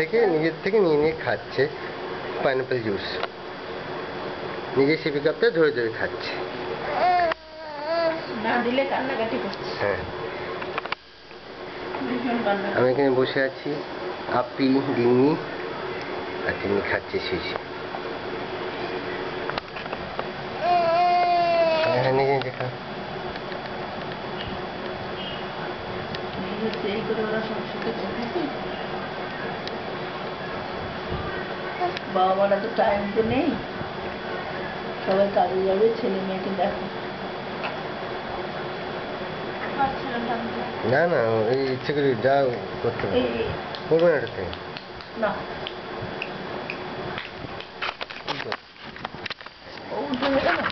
থেকে নিয়ে খাচ্ছে পাইনাপেল জুস। নিজে সিপি কাপটা ধরে ধরে খাচ্ছে। না দিলে কান্নাকাটি করছে। হ্যাঁ, আমি এখানে বসে আছি, আপি ডিমি আর তিনি খাচ্ছে শুয়েছে। হ্যাঁ, নিজে নিজে খা। এই করে ওরা সংসারটা চলছে। বাবা মারা তো টাইম তো নেই, সবাই কাজে যাবে, ছেলে মেয়েকে দেখো। না না, এই ইচ্ছে করে যা করতে করবে না এটাতে। না ও উঠে গেল না।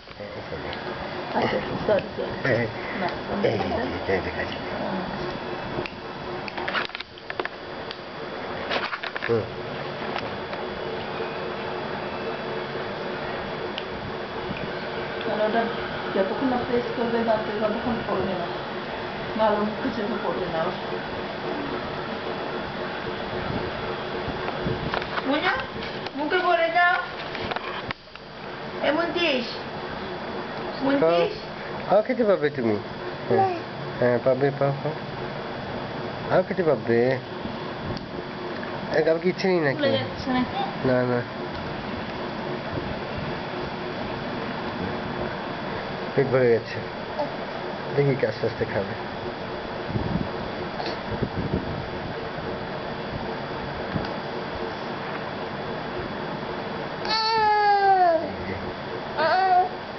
আচ্ছা সরি সরি। না ওটা যতক্ষণ না প্রেস করবে দাঁতে ততক্ষণ পড়বে না, ভালো মুখে চোখে পড়বে না। মুখে পড়ে যাও এমন দিস আও খেতে পাবে তুমি। হ্যাঁ পাবে, পাও পাও, আও খেতে পাবে। কাউকে ইচ্ছে নেই নাকি? না না, পেট ভরে গেছে, দেখি আস্তে আস্তে খাবে।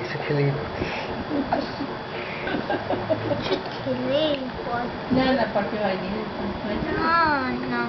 এসে খেলে না না পটি হয়নি। না